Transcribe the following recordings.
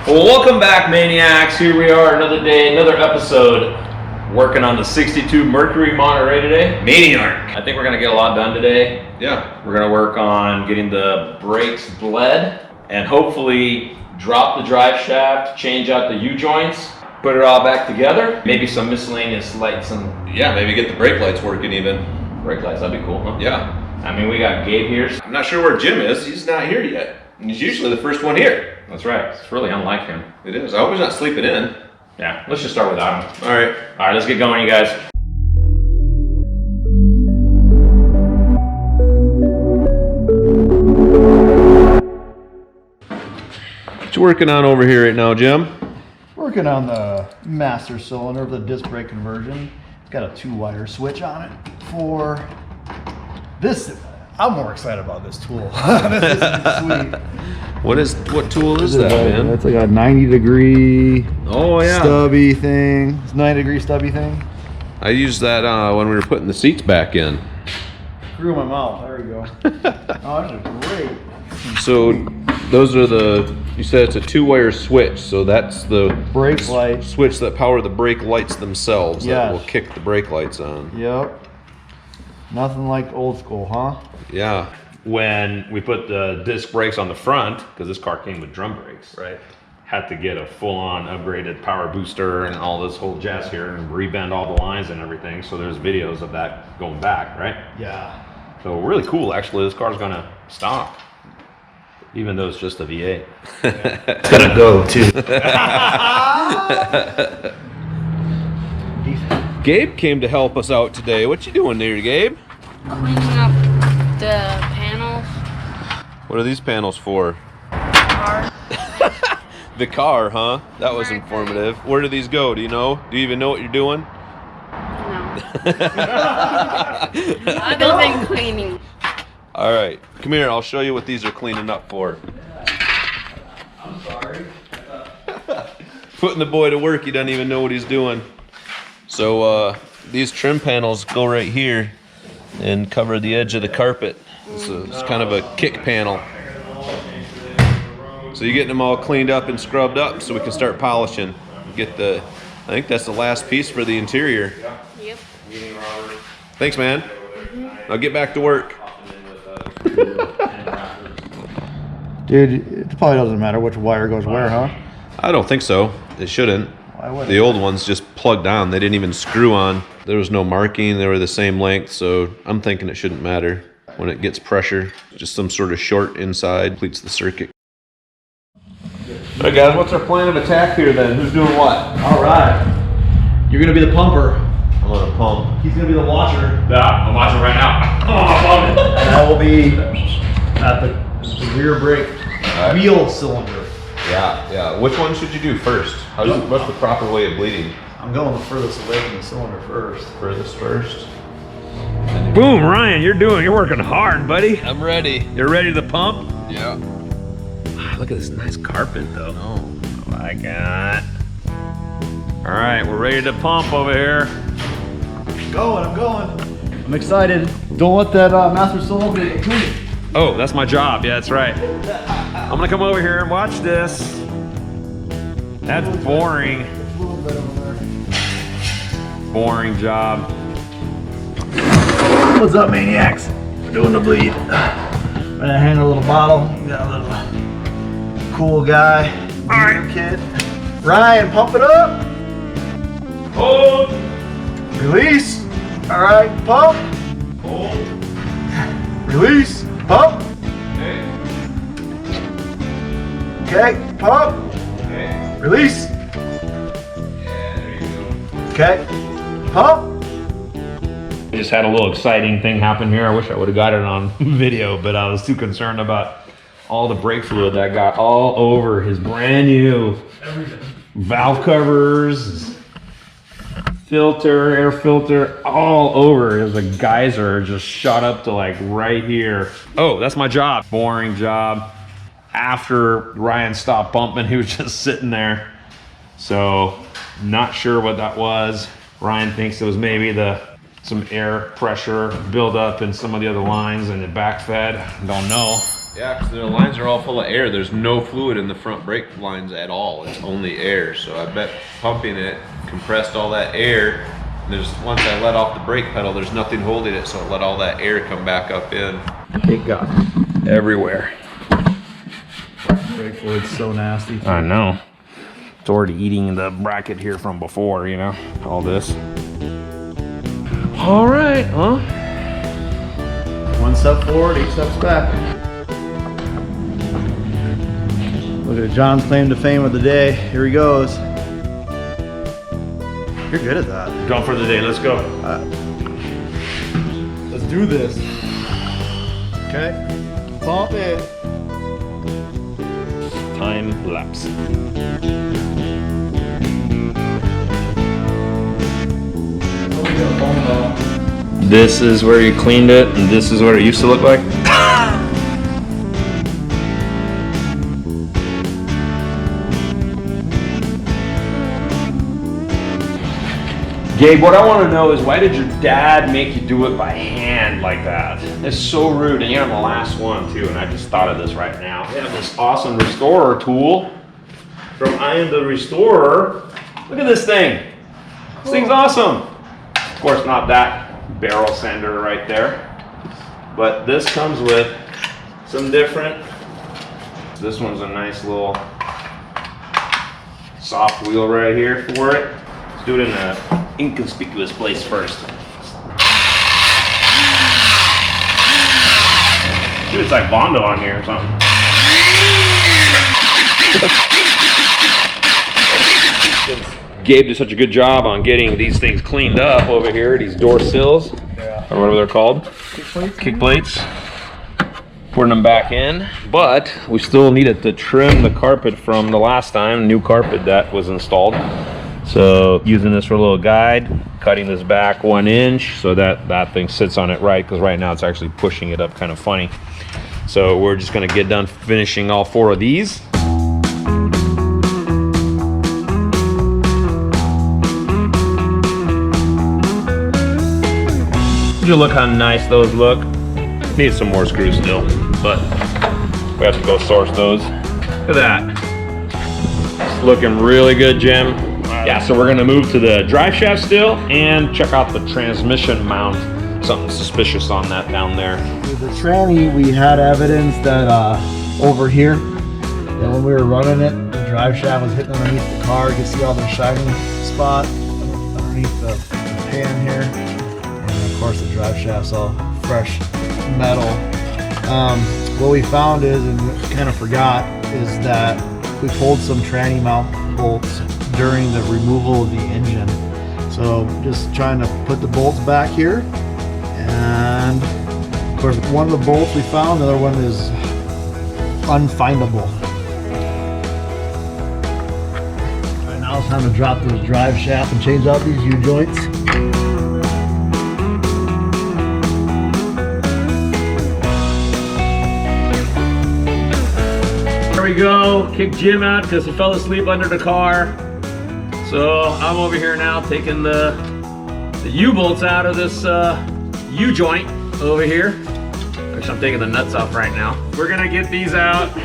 Well, welcome back, Maniacs. Here we are, another day, another episode. Working on the 62 Mercury Monterey today. Maniark. I think we're gonna get a lot done today. Yeah. We're gonna work on getting the brakes bled and hopefully drop the drive shaft, change out the U-joints, put it all back together. Maybe some miscellaneous lights and Yeah, maybe get the brake lights working even. brake lights, that'd be cool, huh? Yeah. I mean, we got Gabe here. I'm not sure where Jim is. He's not here yet. And he's usually the first one here. That's right. It's really unlike him. It is. I hope he's not sleeping in. Yeah, let's just start without him. All right. All right, let's get going, you guys. What you working on over here right now, Jim? Working on the master cylinder of the disc brake conversion. It's got a 2-wire switch on it for this. I'm more excited about this tool. This is sweet. What tool is that, man? That's like a 90-degree Oh yeah. stubby thing. It's 90-degree stubby thing. I used that when we were putting the seats back in. Through my mouth. There we go. Oh, this is great. So those are you said it's a 2-wire switch, so that's the Brake light. switch that power the brake lights themselves that Yes. will kick the brake lights on. Yep. Nothing like old school, huh? Yeah. When we put the disc brakes on the front, because this car came with drum brakes, Right. had to get a full-on upgraded power booster and all this whole jazz here and rebend all the lines and everything. So there's videos of that going back, right? Yeah. So really cool, actually. This car's gonna stop, even though it's just a V8. It's gonna go too. Gabe came to help us out today. What you doing there, Gabe? Cleaning up the panels. What are these panels for? Car. The car, huh? That was informative. Where do these go? Do you know? Do you even know what you're doing? No. Other than cleaning. All right, come here. I'll show you what these are cleaning up for. I'm sorry. Putting the boy to work. He doesn't even know what he's doing. So these trim panels go right here and cover the edge of the carpet. It's kind of a kick panel. So you're getting them all cleaned up and scrubbed up so we can start polishing. I think that's the last piece for the interior. Yep. Thanks, man. I'll get back to work. Dude, it probably doesn't matter which wire goes where, huh? I don't think so. It shouldn't. Why would The it? old ones just plugged on. They didn't even screw on. There was no marking. They were the same length, so I'm thinking it shouldn't matter. When it gets pressure, just some sort of short inside completes the circuit. All right, guys, what's our plan of attack here then? Who's doing what? All right. You're gonna be the pumper. I'm gonna pump. He's gonna be the washer. Yeah, I'm watching right now. Oh, I'm on it. And I will be at the rear brake wheel cylinder. Yeah. Which one should you do first? What's the proper way of bleeding? I'm going the furthest away from the cylinder first. Furthest first. Boom, Ryan, you're working hard, buddy. I'm ready. You're ready to pump? Yeah. Look at this nice carpet, though. Oh. I like it. All right, we're ready to pump over here. I'm going. I'm excited. Don't let that master cylinder get to me. Oh, that's my job. Yeah, that's right. I'm gonna come over here and watch this. That's boring. A little bit over there. Boring job. What's up, Maniacs? We're doing the bleed. I'm gonna hand a little bottle. We got a little cool guy. Alright, kid. Ryan, pump it up. Hold. Release. Alright, pump. Hold. Release. Pump. Okay. Okay, pump. Okay. Release. Yeah, there you go. Okay, pump. We just had a little exciting thing happen here. I wish I would have got it on video, but I was too concerned about all the brake fluid that got all over his brand new valve covers, filter, air filter, all over. There's a geyser just shot up to like right here. Oh, that's my job. Boring job. After Ryan stopped pumping, he was just sitting there. So, not sure what that was. Ryan thinks it was maybe some air pressure buildup in some of the other lines and it backfed. Don't know. Yeah, because the lines are all full of air. There's no fluid in the front brake lines at all. It's only air. So I bet pumping it compressed all that air. And once I let off the brake pedal, there's nothing holding it, so it let all that air come back up in. It got everywhere. Brake fluid's so nasty. I know. It's already eating the bracket here from before, you know, all this. All right, huh? One step forward, 8 steps back. Look at John's claim to fame of the day. Here he goes. You're good at that. Done for the day, let's go. Let's do this. Okay. Pump it. Time lapse. This is where you cleaned it, and this is what it used to look like. Gabe, what I want to know is why did your dad make you do it by hand like that? It's so rude, and you're the last one too, and I just thought of this right now. We have this awesome restorer tool from I Am the Restorer. Look at this thing. This thing's awesome. Of course, not that barrel sander right there, but this comes with some different. This one's a nice little soft wheel right here for it. Let's do it in an inconspicuous place first. Dude, it's like Bondo on here or something. Gabe did such a good job on getting these things cleaned up over here, these door sills, or whatever they're called, kick plates, putting them back in, but we still needed to trim the carpet from the last time, new carpet that was installed. So using this for a little guide, cutting this back 1 inch so that that thing sits on it right, because right now it's actually pushing it up kind of funny. So we're just gonna get done finishing all 4 of these. Look how nice those look. Need some more screws still, but we have to go source those. Look at that. It's looking really good, Jim. Yeah, so we're gonna move to the drive shaft still and check out the transmission mount. Something suspicious on that down there. With the tranny, we had evidence that over here, that when we were running it, the drive shaft was hitting underneath the car. You can see all the shiny spot underneath the pan here. Of course, the drive shaft's all fresh metal. What we found is, and kind of forgot, is that we pulled some tranny mount bolts during the removal of the engine. So just trying to put the bolts back here. And of course, one of the bolts we found, the other one is unfindable. All right, now it's time to drop the drive shaft and change out these U-joints. There we go. Kick Jim out because he fell asleep under the car. So I'm over here now taking the U-bolts out of this U-joint over here. Actually, I'm taking the nuts off right now. We're gonna get these out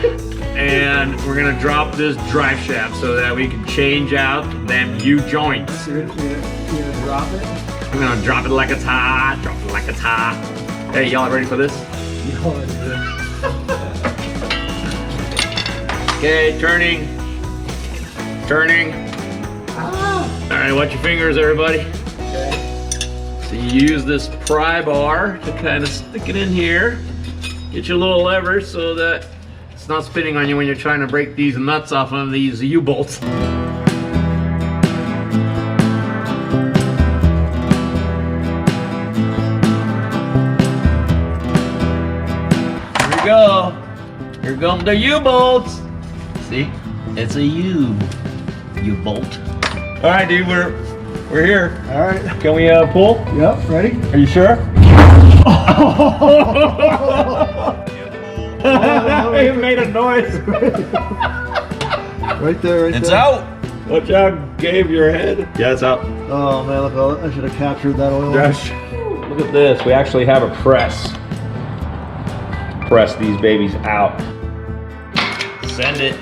and we're gonna drop this drive shaft so that we can change out them U-joints. Seriously, you're gonna drop it? I'm gonna drop it like it's hot, drop it like it's hot. Hey, y'all ready for this? Okay, turning. All right, watch your fingers, everybody. Okay. So you use this pry bar to kind of stick it in here. Get your little lever so that it's not spinning on you when you're trying to break these nuts off of these U-bolts. Here we go. Here come the U-bolts. See, it's a U-bolt. All right, dude, we're here. All right. Can we pull? Yep, ready? Are you sure? It made a noise. Right there, right It's there. out. Watch out, Gabe, your head. Yeah, it's out. Oh man, look, I should have captured that oil. Gosh, look at this. We actually have a press press these babies out. Send it.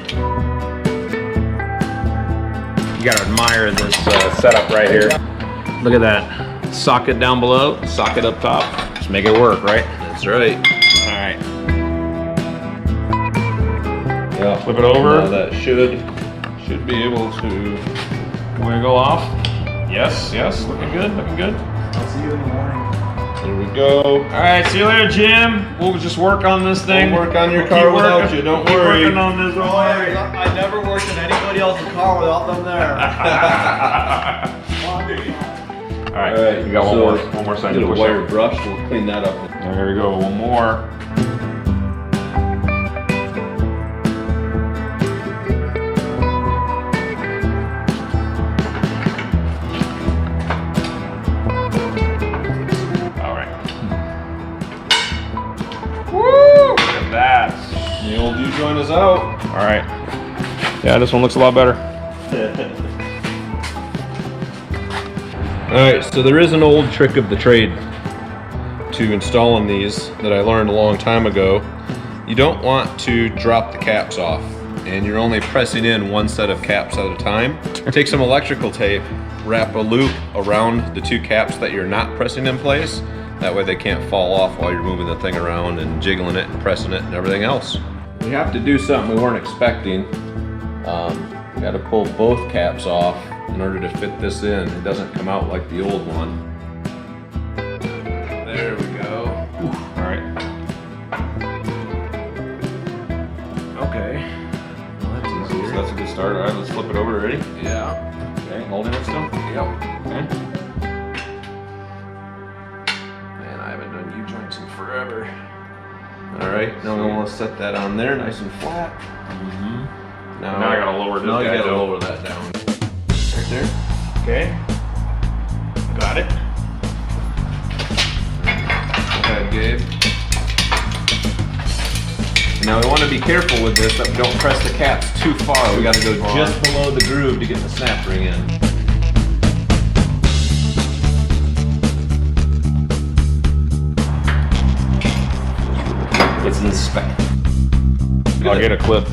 You gotta admire this setup right here. Look at that. Socket down below, socket up top. Just make it work, right? That's right. All right. Yeah. Flip it over. Now that should be able to Wiggle off. Yes, yes. Looking good, looking good. I'll see you in the morning. There we go. All right, see you later, Jim. We'll just work on this thing. We'll work on your We'll car keep without working. you, don't Keep worry. working on this. Don't worry. I never worked in anybody else's car without them there. All right, All right, you got so one more side get to a push wire up. brush. We'll clean that up. There we go, one more. All right. Woo! Look at that. The old U-joint is out. All right. Yeah, this one looks a lot better. All right, so there is an old trick of the trade to installing these that I learned a long time ago. You don't want to drop the caps off, and you're only pressing in one set of caps at a time. Take some electrical tape, wrap a loop around the two caps that you're not pressing in place. That way they can't fall off while you're moving the thing around and jiggling it and pressing it and everything else. We have to do something we weren't expecting. We got to pull both caps off in order to fit this in. It doesn't come out like the old one. There we go. All right. Okay. Well, that's So easier. that's a good start. All right, let's flip it over. Ready? Yeah. Okay, holding it still. Yep. Okay. Man, I haven't done U-joints in forever. All right. Now we want to set that on there, nice and flat. Now I gotta lower this Now you guy gotta down. lower that down. Right there. Okay. Got it. Go ahead, Gabe. Now we want to be careful with this that we don't press the caps too far. We got to go just below the groove to get the snap ring in. It's inspect. I'll get a clip.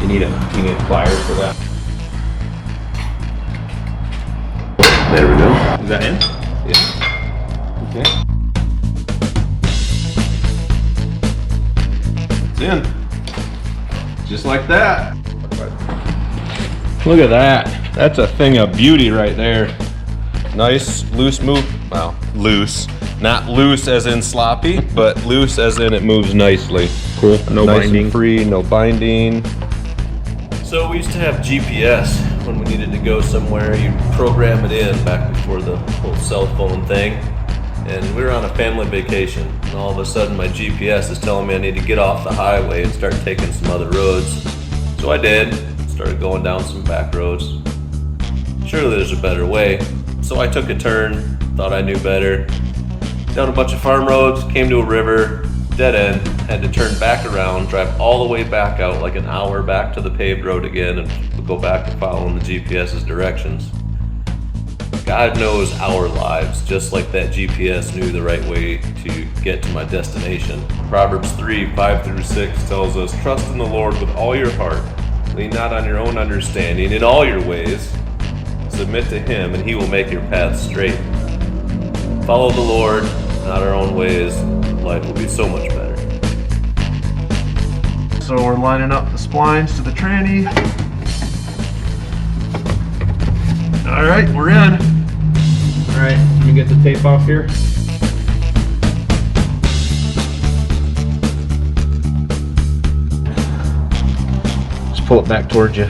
You need pliers for that. There we go. Is that in? Yeah. Okay. It's in. Just like that. Look at that. That's a thing of beauty right there. Nice, loose move. Well, loose. Not loose as in sloppy, but loose as in it moves nicely. Cool. No Nice binding. and free, no binding. So we used to have GPS when we needed to go somewhere. You'd program it in back before the whole cell phone thing. And we were on a family vacation, and all of a sudden my GPS is telling me I need to get off the highway and start taking some other roads. So I did. Started going down some back roads. Surely there's a better way. So I took a turn, thought I knew better. Down a bunch of farm roads, came to a river, dead end, had to turn back around, drive all the way back out, like an hour back to the paved road again, and go back to following the GPS's directions. God knows our lives, just like that GPS knew the right way to get to my destination. Proverbs 3:5-6 tells us, "Trust in the Lord with all your heart. Lean not on your own understanding. In all your ways, submit to Him, and He will make your path straight." Follow the Lord, not our own ways. Life will be so much better. So we're lining up the splines to the tranny. All right, we're in. All right, let me get the tape off here. Just pull it back towards you.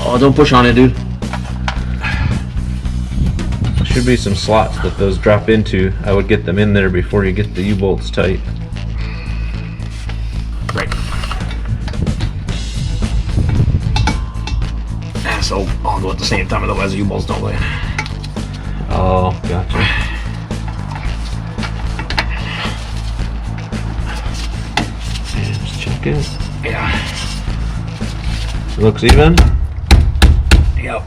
Oh, don't push on it, dude. There should be some slots that those drop into. I would get them in there before you get the U-bolts tight. Right. So I'll go at the same time, otherwise the U-bolts don't land. Oh, gotcha. Just check it. Yeah. Looks even? Yep.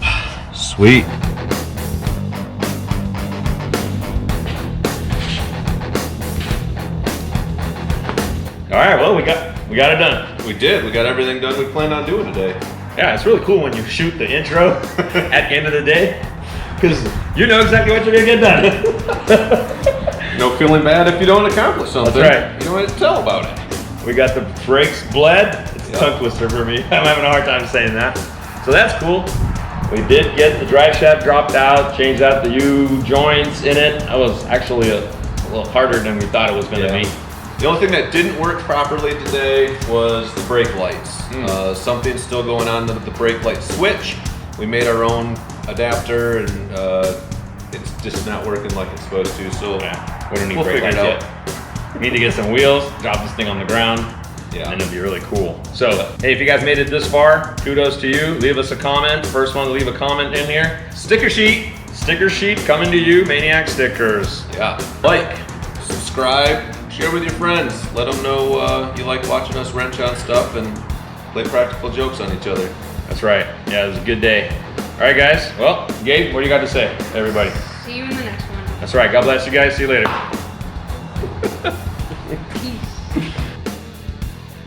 Sweet. All right, well, we got it done. We did. We got everything done we planned on doing today. Yeah, it's really cool when you shoot the intro at the end of the day, because you know exactly what you're gonna get done. No feeling bad if you don't accomplish something. That's right. You don't have to tell about it. We got the brakes bled. It's a Yep. tongue twister for me. I'm having a hard time saying that. So that's cool. We did get the drive shaft dropped out, changed out the U-joints in it. That was actually a little harder than we thought it was gonna be. The only thing that didn't work properly today was the brake lights. Something's still going on with the brake light switch. We made our own adapter and it's just not working like it's supposed to. So Yeah, we don't need we'll brake figure lights it out. yet. We need to get some wheels, drop this thing on the ground, Yeah. and it'll be really cool. So, hey, if you guys made it this far, kudos to you. Leave us a comment. First one to leave a comment in here. Sticker sheet coming to you, Maniac Stickers. Yeah. Like, subscribe, share with your friends. Let them know you like watching us wrench on stuff and play practical jokes on each other. That's right. Yeah, it was a good day. All right, guys. Well, Gabe, what do you got to say, everybody? See you in the next one. That's right. God bless you guys. See you later.